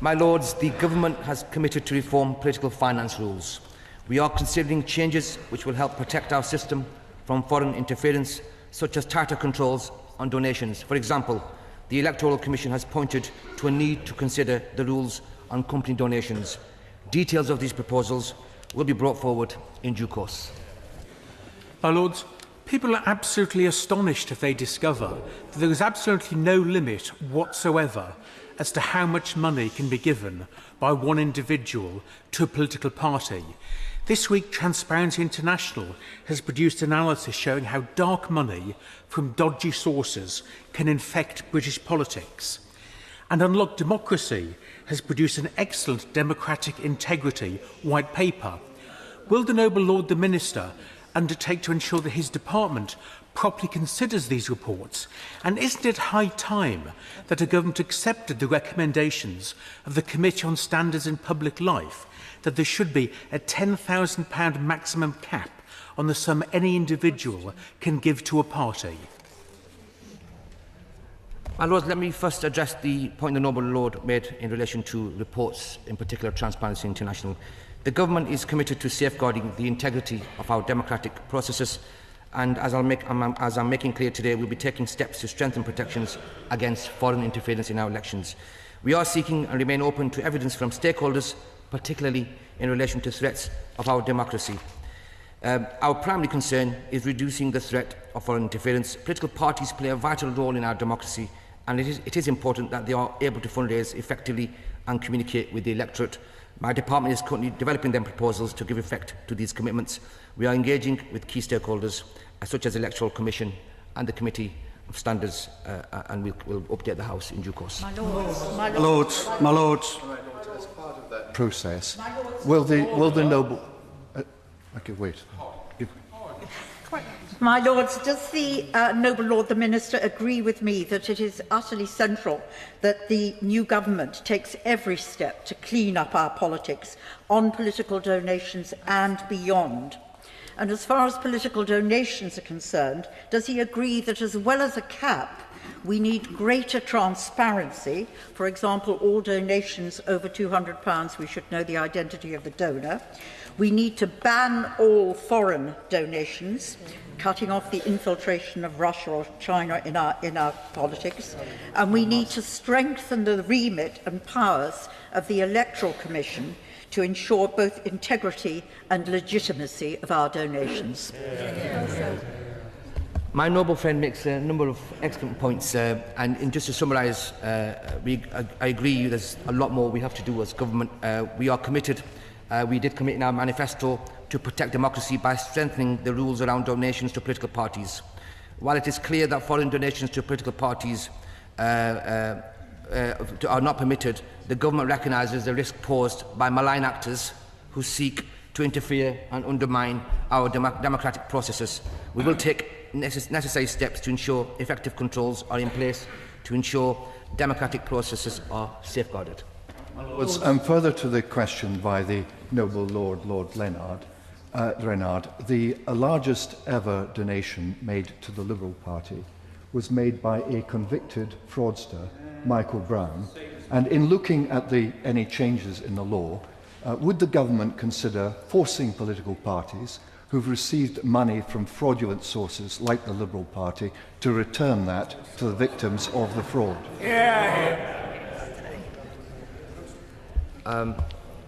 My Lords, the Government has committed to reform political finance rules. We are considering changes which will help protect our system from foreign interference, such as tighter controls on donations. For example, the Electoral Commission has pointed to a need to consider the rules on company donations. Details of these proposals will be brought forward in due course. My Lords, people are absolutely astonished if they discover that there is absolutely no limit whatsoever as to how much money can be given by one individual to a political party. This week, Transparency International has produced analysis showing how dark money from dodgy sources can infect British politics. And Unlock Democracy has produced an excellent democratic integrity white paper. Will the Noble Lord the Minister undertake to ensure that his department properly considers these reports? And isn't it high time that a government accepted the recommendations of the Committee on Standards in Public Life that there should be a £10,000 maximum cap on the sum any individual can give to a party? My Lords, let me first address the point the Noble Lord made in relation to reports, in particular Transparency International. The Government is committed to safeguarding the integrity of our democratic processes, and as I'm making clear today, we'll be taking steps to strengthen protections against foreign interference in our elections. We are seeking and remain open to evidence from stakeholders, particularly in relation to threats of our democracy. Our primary concern is reducing the threat of foreign interference. Political parties play a vital role in our democracy, and it is important that they are able to fundraise effectively and communicate with the electorate. My department is currently developing them proposals to give effect to these commitments. We are engaging with key stakeholders, such as the Electoral Commission and the Committee of Standards, and we'll update the House in due course. My Lords. As part of that process, will the Noble... okay, wait. My Lords, does the Noble Lord the Minister agree with me that it is utterly central that the new government takes every step to clean up our politics on political donations and beyond? And as far as political donations are concerned, does he agree that as well as a cap, we need greater transparency? For example, all donations over £200, we should know the identity of the donor. We need to ban all foreign donations, cutting off the infiltration of Russia or China in our politics. And we need to strengthen the remit and powers of the Electoral Commission to ensure both integrity and legitimacy of our donations. My noble friend makes a number of excellent points, and just to summarise, I agree there's a lot more we have to do as government. We are committed, we did commit in our manifesto to protect democracy by strengthening the rules around donations to political parties. While it is clear that foreign donations to political parties are not permitted, the government recognises the risk posed by malign actors who seek to interfere and undermine our democratic processes. We will take necessary steps to ensure effective controls are in place to ensure democratic processes are safeguarded. Further to the question by the Noble Lord Renard, the largest ever donation made to the Liberal Party was made by a convicted fraudster, Michael Brown. And in looking at any changes in the law, would the government consider forcing political parties who've received money from fraudulent sources like the Liberal Party to return that to the victims of the fraud?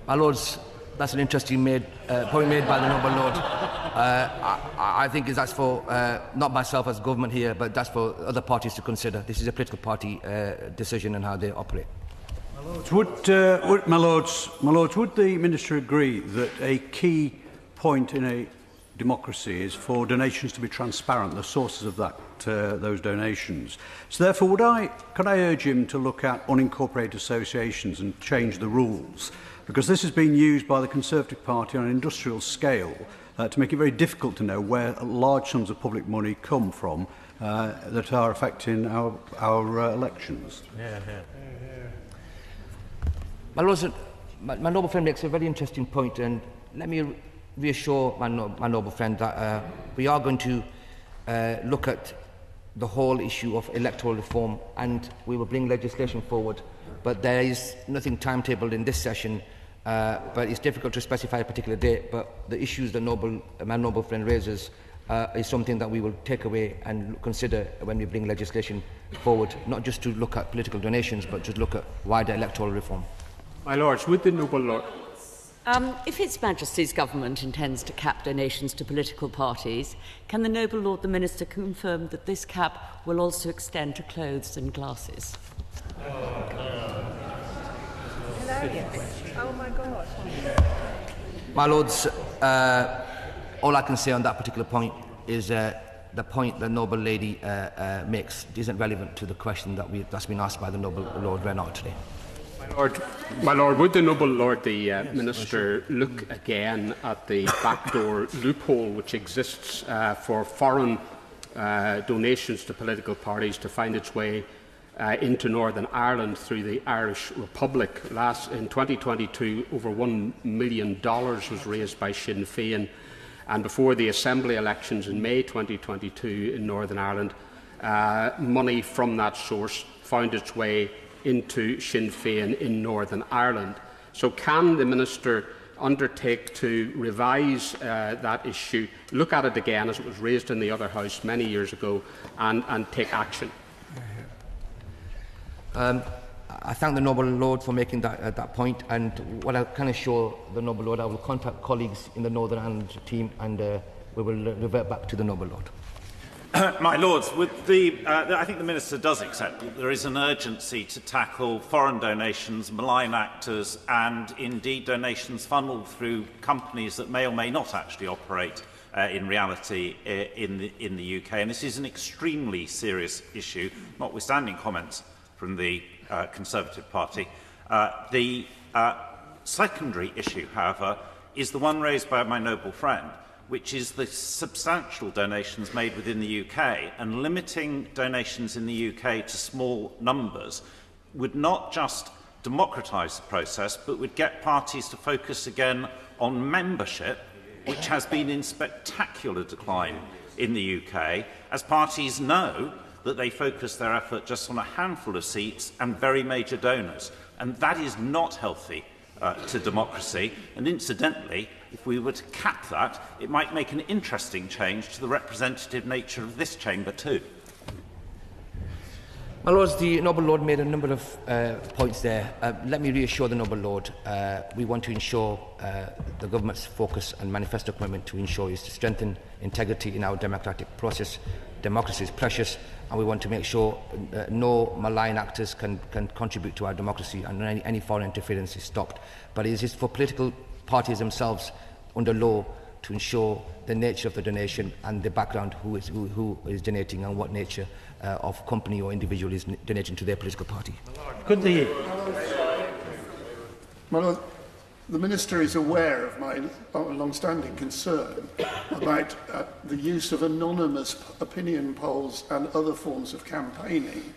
My Lords, that's an interesting point made by the Noble Lord. I think that's for not myself as government here, but that's for other parties to consider. This is a political party decision and how they operate. Would the Minister agree that a key point in a democracy is for donations to be transparent, the sources of those donations? So therefore, could I urge him to look at unincorporated associations and change the rules? Because this has been used by the Conservative Party on an industrial scale to make it very difficult to know where large sums of public money come from that are affecting our elections. My Lords, my noble friend makes a very interesting point, and let me reassure my noble friend that we are going to look at the whole issue of electoral reform, and we will bring legislation forward. But there is nothing timetabled in this session, but it's difficult to specify a particular date. But the issues that my noble friend raises is something that we will take away and consider when we bring legislation forward, not just to look at political donations, but to look at wider electoral reform. My Lords, would the noble Lord... If His Majesty's Government intends to cap donations to political parties, can the noble Lord the Minister confirm that this cap will also extend to clothes and glasses? Oh my God. My Lords, all I can say on that particular point is the point the noble lady makes isn't relevant to the question that's been asked by the noble Lord Renaud today. My Lord, would the noble Lord the Minister look again at the backdoor loophole which exists for foreign donations to political parties to find its way into Northern Ireland through the Irish Republic? In 2022, over $1 million was raised by Sinn Féin, and before the Assembly elections in May 2022 in Northern Ireland, money from that source found its way into Sinn Féin in Northern Ireland. So can the Minister undertake to revise that issue, look at it again as it was raised in the other House many years ago, and take action? I thank the noble Lord for making that point, and what I can assure the noble Lord, I will contact colleagues in the Northern Ireland team, and we will revert back to the noble Lord. My Lords, I think the Minister does accept that there is an urgency to tackle foreign donations, malign actors, and indeed donations funnelled through companies that may or may not actually operate in reality in the UK. And this is an extremely serious issue, notwithstanding comments from the Conservative Party. The secondary issue, however, is the one raised by my noble friend, which is the substantial donations made within the UK, and limiting donations in the UK to small numbers would not just democratise the process, but would get parties to focus again on membership, which has been in spectacular decline in the UK, as parties know that they focus their effort just on a handful of seats and very major donors. And that is not healthy to democracy. And incidentally, if we were to cap that, it might make an interesting change to the representative nature of this chamber too. My Lords, the noble Lord made a number of points there. Let me reassure the noble Lord, we want to ensure the government's focus and manifesto commitment to ensure is to strengthen integrity in our democratic process. Democracy is precious, and we want to make sure no malign actors can contribute to our democracy, and any foreign interference is stopped. But it is for political parties themselves under law to ensure the nature of the donation and the background who is donating and what nature of company or individual is donating to their political party. My Lord, the Minister is aware of my long-standing concern about the use of anonymous opinion polls and other forms of campaigning,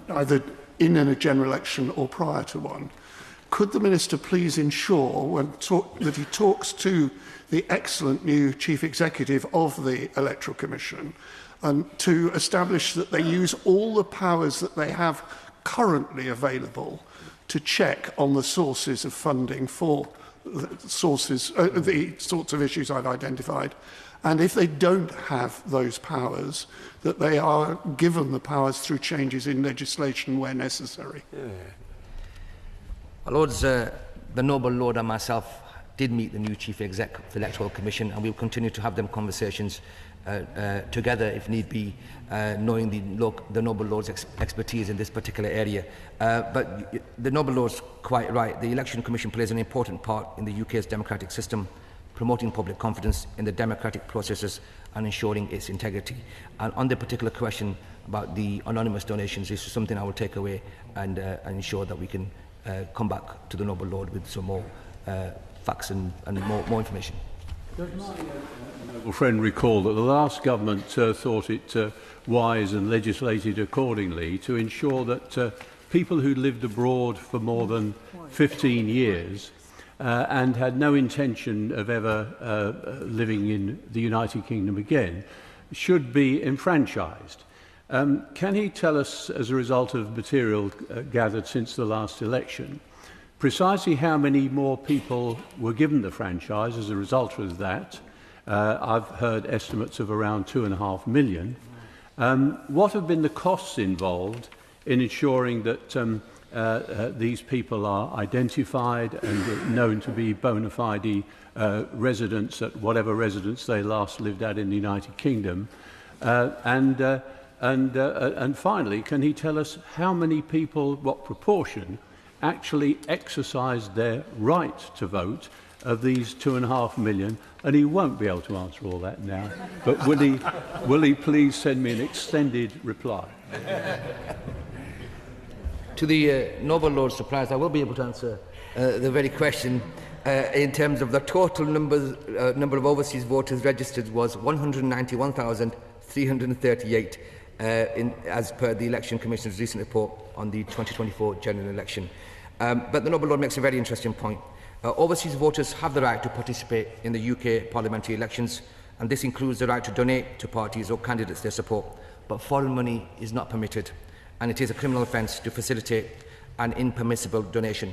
either in a general election or prior to one. Could the Minister please ensure that he talks to the excellent new Chief Executive of the Electoral Commission and to establish that they use all the powers that they have currently available to check on the sources of funding for the sorts of issues I've identified, and if they don't have those powers, that they are given the powers through changes in legislation where necessary? My Lords, the noble Lord and myself did meet the new Chief Exec of the Electoral Commission, and we will continue to have them conversations together if need be, knowing the noble Lord's expertise in this particular area. But the noble Lord's quite right. The Election Commission plays an important part in the UK's democratic system, promoting public confidence in the democratic processes and ensuring its integrity. And on the particular question about the anonymous donations, this is something I will take away and ensure that we can come back to the noble Lord with some more facts and more information. Does my noble friend recall that the last government thought it wise and legislated accordingly to ensure that people who lived abroad for more than 15 years and had no intention of ever living in the United Kingdom again should be enfranchised? Can he tell us, as a result of material gathered since the last election, precisely how many more people were given the franchise as a result of that? I've heard estimates of around 2.5 million. What have been the costs involved in ensuring that these people are identified and known to be bona fide residents at whatever residence they last lived at in the United Kingdom? And finally, can he tell us how many people, what proportion, actually exercised their right to vote of these 2.5 million? And he won't be able to answer all that now, but will he please send me an extended reply? To the Noble Lord's surprise, I will be able to answer the very question. In terms of the total number of overseas voters registered was 191,338 as per the Election Commission's recent report on the 2024 general election. But the Noble Lord makes a very interesting point. Overseas voters have the right to participate in the UK parliamentary elections, and this includes the right to donate to parties or candidates they support. But foreign money is not permitted, and it is a criminal offence to facilitate an impermissible donation.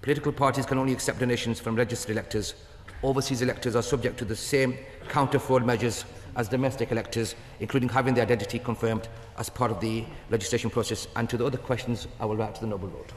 Political parties can only accept donations from registered electors. Overseas electors are subject to the same counter-fraud measures as domestic electors, including having their identity confirmed as part of the registration process. And to the other questions, I will write to the Noble Lord.